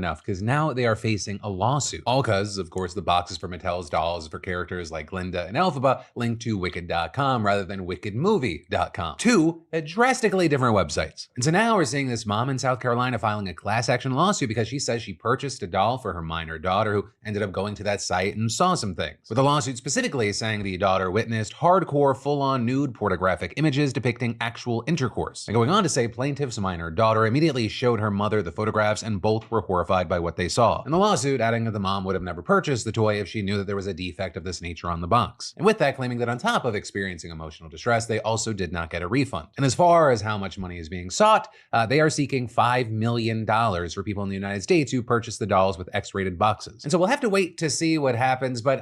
enough because now they are facing a lawsuit. All because, of course, the boxes for Mattel's dolls for characters like Glinda and Elphaba linked to Wicked.com rather than WickedMovie.com. Two drastically different websites. And so now we're seeing this mom in South Carolina filing a class action lawsuit because she says she purchased a doll for her minor daughter who ended up going to that site and saw some things. With the lawsuit specifically saying the daughter witnessed hardcore full-on nude pornographic images depicting actual intercourse. And going on to say plaintiff's minor daughter immediately showed her mother the photographs and both were horrified by what they saw. And the lawsuit adding that the mom would have never purchased the toy if she knew that there was a defect of this nature on the box. And with that, claiming that on top of experiencing emotional distress, they also did not get a refund. And as far as how much money is being sought, they are seeking $5 million for people in the United States who purchase the dolls with X-rated boxes. And so we'll have to wait to see what happens, but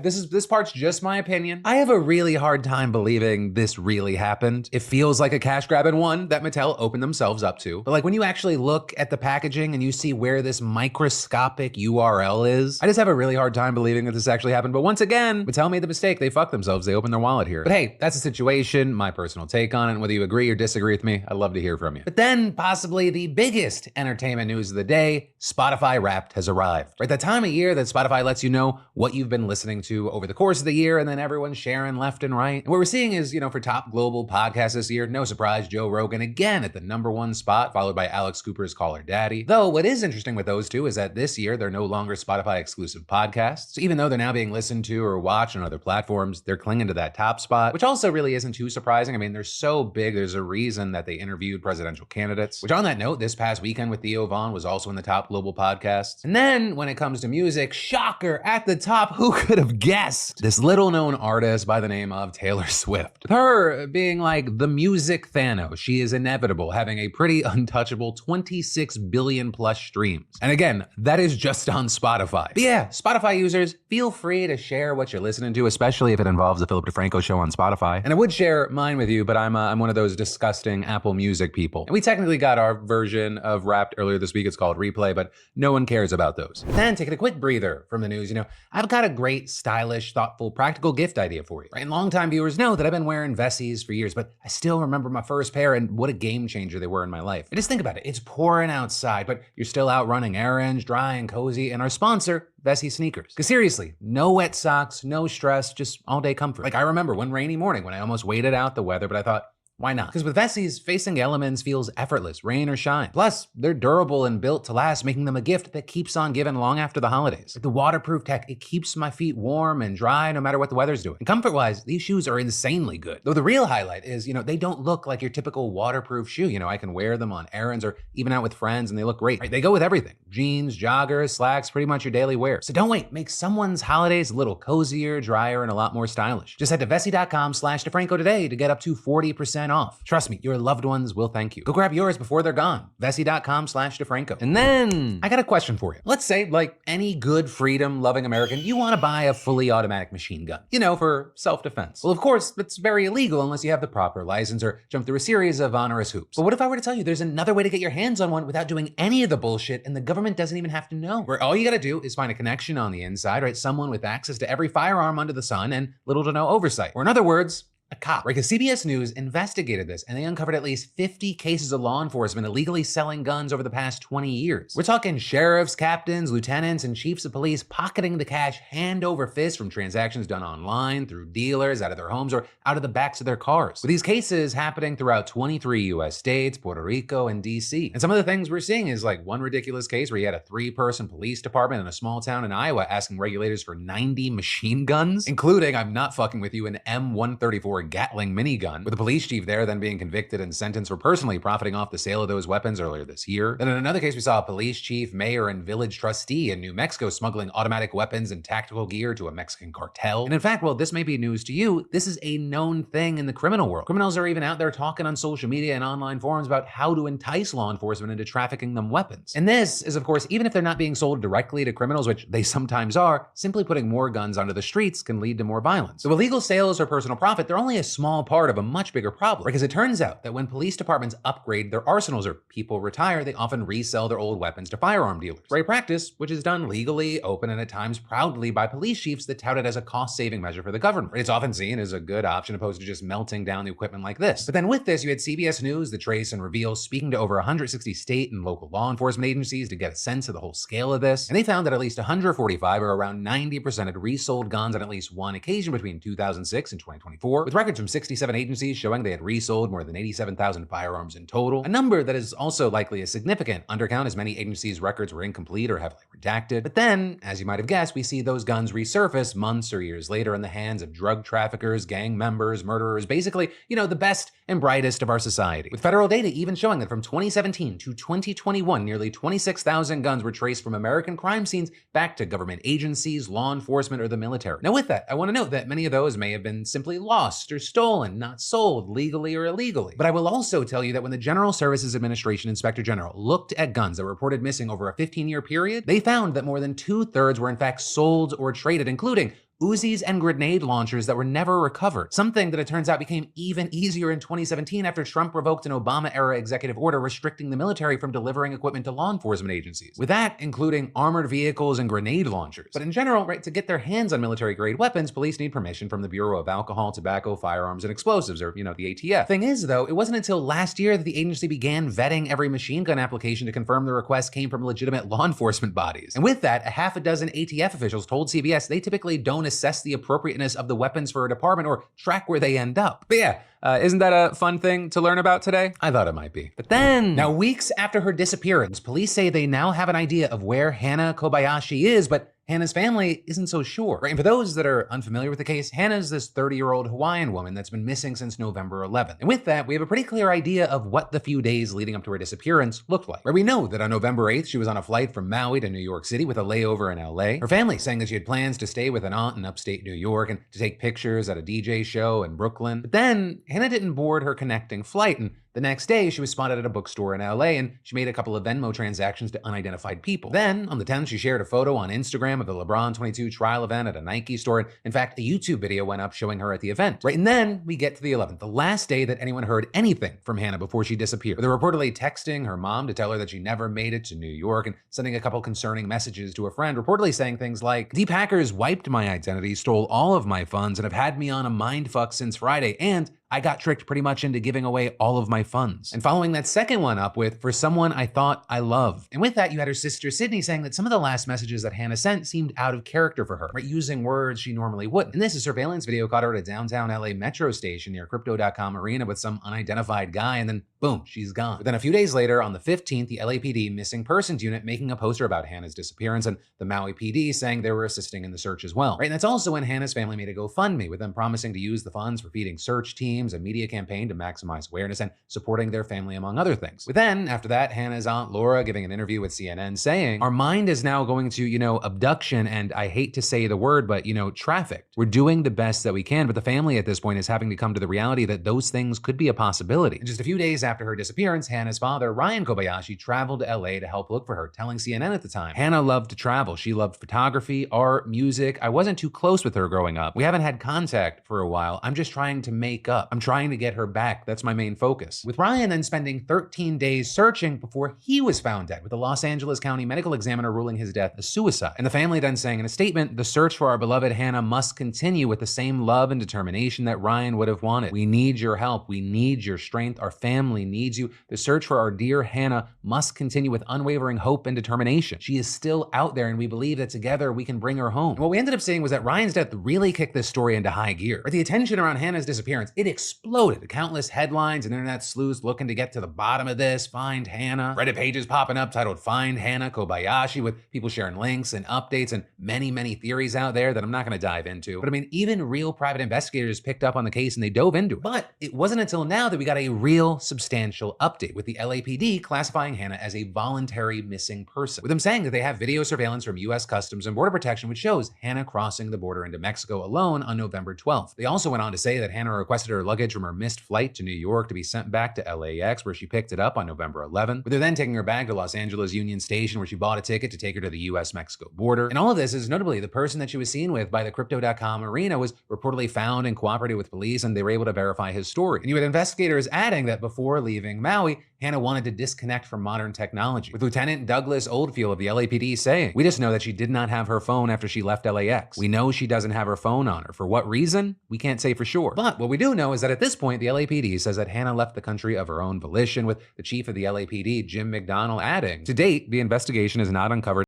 this part's just my opinion. I have a really hard time believing this really happened. It feels like a cash grab and one that Mattel opened themselves up to. But like when you actually look at the packaging and you see where this microscopic URL is, I just have a really hard time believing that this actually happened. But once again, Mattel made the mistake. They fucked themselves. They opened their wallet here. But hey, that's the situation, my personal take on it. And whether you agree or disagree with me, I'd love to hear from you. But then possibly the biggest entertainment news of the day, Spotify Wrapped has arrived. Right, that time of year that Spotify lets you know what you've been listening to over the course of the year, and then everyone's sharing left and right. And what we're seeing is, for top global podcasts this year, no surprise, Joe Rogan again at the #1 spot, followed by Alex Cooper's Call Her Daddy. Though what is interesting with those two is that this year they're no longer Spotify exclusive podcasts. So even though they're now being listened to or watched on other platforms, they're clinging to that top spot, which also really isn't too surprising. I mean, they're so big, there's a reason that they interviewed presidential candidates. Which on that note, this past weekend with Theo Vaughn was also in the top global podcasts. And then when it comes to music, shocker, at the top, who could have guessed? This little known artist by the name of Taylor Swift. With her being like the music Thanos, she is inevitable, having a pretty untouchable 26 billion plus streams. And again, that is just on Spotify. But yeah, Spotify users, feel free to share what you're listening to, especially if it involves the Philip DeFranco show on Spotify. And I would share mine with you, but I'm one of those disgusting Apple Music people. And we technically got our version of Wrapped earlier this week. It's called Replay, but no one cares about those. Then taking a quick breather from the news, I've got a great, stylish, thoughtful, practical gift idea for you. Right? And longtime viewers know that I've been wearing Vessies for years, but I still remember my first pair and what a game changer they were in my life. And just think about it. It's pouring outside, but you're still out running errands, dry and cozy, and our sponsor, Vessi sneakers. Because seriously, no wet socks, no stress, just all day comfort. Like I remember one rainy morning when I almost waited out the weather, but I thought, why not? Because with Vessies, facing elements feels effortless, rain or shine. Plus, they're durable and built to last, making them a gift that keeps on giving long after the holidays. Like the waterproof tech, it keeps my feet warm and dry no matter what the weather's doing. And comfort-wise, these shoes are insanely good. Though the real highlight is, they don't look like your typical waterproof shoe. I can wear them on errands or even out with friends and they look great. Right? They go with everything. Jeans, joggers, slacks, pretty much your daily wear. So don't wait, make someone's holidays a little cozier, drier, and a lot more stylish. Just head to Vessi.com/DeFranco today to get up to 40% off. Trust me, your loved ones will thank you. Go grab yours before they're gone. Vessi.com/DeFranco. And then I got a question for you. Let's say, like any good freedom-loving American, you want to buy a fully automatic machine gun, for self-defense. Well, of course, that's very illegal unless you have the proper license or jump through a series of onerous hoops. But what if I were to tell you there's another way to get your hands on one without doing any of the bullshit and the government doesn't even have to know? Where all you gotta do is find a connection on the inside, right? Someone with access to every firearm under the sun and little to no oversight. Or in other words, a cop, right? Because CBS News investigated this and they uncovered at least 50 cases of law enforcement illegally selling guns over the past 20 years. We're talking sheriffs, captains, lieutenants, and chiefs of police pocketing the cash hand over fist from transactions done online, through dealers, out of their homes, or out of the backs of their cars. With these cases happening throughout 23 US states, Puerto Rico, and DC. And some of the things we're seeing is like one ridiculous case where you had a 3-person police department in a small town in Iowa asking regulators for 90 machine guns, including, I'm not fucking with you, an M134 Gatling minigun, with the police chief there then being convicted and sentenced for personally profiting off the sale of those weapons earlier this year. Then in another case, we saw a police chief, mayor, and village trustee in New Mexico smuggling automatic weapons and tactical gear to a Mexican cartel. And in fact, well, this may be news to you, this is a known thing in the criminal world. Criminals are even out there talking on social media and online forums about how to entice law enforcement into trafficking them weapons. And this is, of course, even if they're not being sold directly to criminals, which they sometimes are, simply putting more guns onto the streets can lead to more violence. So illegal sales or personal profit, they're only only a small part of a much bigger problem, because it turns out that when police departments upgrade their arsenals or people retire, they often resell their old weapons to firearm dealers. For a practice which is done legally, open, and at times proudly by police chiefs that tout it as a cost-saving measure for the government. It's often seen as a good option opposed to just melting down the equipment like this. But then with this, you had CBS News, The Trace, and Reveal speaking to over 160 state and local law enforcement agencies to get a sense of the whole scale of this, and they found that at least 145, or around 90%, had resold guns on at least one occasion between 2006 and 2024, with records from 67 agencies showing they had resold more than 87,000 firearms in total, a number that is also likely a significant undercount as many agencies' records were incomplete or heavily redacted. But then, as you might have guessed, we see those guns resurface months or years later in the hands of drug traffickers, gang members, murderers, basically, the best and brightest of our society. With federal data even showing that from 2017 to 2021, nearly 26,000 guns were traced from American crime scenes back to government agencies, law enforcement, or the military. Now with that, I want to note that many of those may have been simply lost or stolen, not sold legally or illegally. But I will also tell you that when the General Services Administration Inspector General looked at guns that were reported missing over a 15-year period, they found that more than 2/3 were in fact sold or traded, including Uzis and grenade launchers that were never recovered, something that it turns out became even easier in 2017 after Trump revoked an Obama-era executive order restricting the military from delivering equipment to law enforcement agencies, with that including armored vehicles and grenade launchers. But in general, to get their hands on military-grade weapons, police need permission from the Bureau of Alcohol, Tobacco, Firearms, and Explosives, or, the ATF. Thing is, though, it wasn't until last year that the agency began vetting every machine gun application to confirm the request came from legitimate law enforcement bodies. And with that, a half a dozen ATF officials told CBS they typically don't assess the appropriateness of the weapons for a department or track where they end up. But yeah, isn't that a fun thing to learn about today? I thought it might be. But then, now weeks after her disappearance, police say they now have an idea of where Hana Kobayashi is, but Hana's family isn't so sure. And for those that are unfamiliar with the case, Hana's this 30-year-old Hawaiian woman that's been missing since November 11th. And with that, we have a pretty clear idea of what the few days leading up to her disappearance looked like. We know that on November 8th, she was on a flight from Maui to New York City with a layover in LA. Her family saying that she had plans to stay with an aunt in upstate New York and to take pictures at a DJ show in Brooklyn. But then, Hana didn't board her connecting flight, and the next day, she was spotted at a bookstore in LA, and she made a couple of Venmo transactions to unidentified people. Then, on the 10th, she shared a photo on Instagram of the LeBron 22 trial event at a Nike store, and in fact, a YouTube video went up showing her at the event. And then we get to the 11th, the last day that anyone heard anything from Hana before she disappeared. They're reportedly texting her mom to tell her that she never made it to New York, and sending a couple concerning messages to a friend, reportedly saying things like, "Deep hackers wiped my identity, stole all of my funds, and have had me on a mindfuck since Friday, and I got tricked pretty much into giving away all of my funds." And following that second one up with, "For someone I thought I loved." And with that, you had her sister Sydney saying that some of the last messages that Hana sent seemed out of character for her, using words she normally wouldn't. And this, a surveillance video caught her at a downtown LA metro station near Crypto.com arena with some unidentified guy, and then boom, she's gone. But then a few days later, on the 15th, the LAPD Missing Persons Unit making a poster about Hana's disappearance, and the Maui PD saying they were assisting in the search as well. And that's also when Hana's family made a GoFundMe, with them promising to use the funds for feeding search teams, a media campaign to maximize awareness, and supporting their family, among other things. But then, after that, Hana's aunt Laura giving an interview with CNN saying, "Our mind is now going to, abduction, and I hate to say the word, but, trafficked. We're doing the best that we can, but the family at this point is having to come to the reality that those things could be a possibility." And just a few days after her disappearance, Hana's father, Ryan Kobayashi, traveled to LA to help look for her, telling CNN at the time, "Hana loved to travel. She loved photography, art, music. I wasn't too close with her growing up. We haven't had contact for a while. I'm just trying to make up. I'm trying to get her back. That's my main focus." With Ryan then spending 13 days searching before he was found dead, with the Los Angeles County medical examiner ruling his death a suicide. And the family then saying in a statement, "The search for our beloved Hana must continue with the same love and determination that Ryan would have wanted. We need your help. We need your strength. Our family needs you. The search for our dear Hana must continue with unwavering hope and determination. She is still out there, and we believe that together we can bring her home." And what we ended up seeing was that Ryan's death really kicked this story into high gear. The attention around Hana's disappearance, it exploded. Countless headlines and internet sleuths looking to get to the bottom of this. Find Hana. Reddit pages popping up titled "Find Hana Kobayashi," with people sharing links and updates and many, many theories out there that I'm not going to dive into. But even real private investigators picked up on the case and they dove into it. But it wasn't until now that we got a real substantial substantial update, with the LAPD classifying Hannah as a voluntary missing person, with them saying that they have video surveillance from U.S. Customs and Border Protection which shows Hannah crossing the border into Mexico alone on November 12th. They also went on to say that Hannah requested her luggage from her missed flight to New York to be sent back to LAX, where she picked it up on November 11th, with her then taking her bag to Los Angeles Union Station, where she bought a ticket to take her to the U.S.-Mexico border. And all of this is notably the person that she was seen with by the Crypto.com arena was reportedly found and cooperated with police, and they were able to verify his story. And you had investigators adding that before leaving Maui, Hannah wanted to disconnect from modern technology, with Lieutenant Douglas Oldfield of the LAPD saying, "We just know that she did not have her phone after she left LAX. We know she doesn't have her phone on her. For what reason? We can't say for sure. But what we do know is that at this point, the LAPD says that Hannah left the country of her own volition, with the chief of the LAPD, Jim McDonnell, adding, "To date, the investigation has not uncovered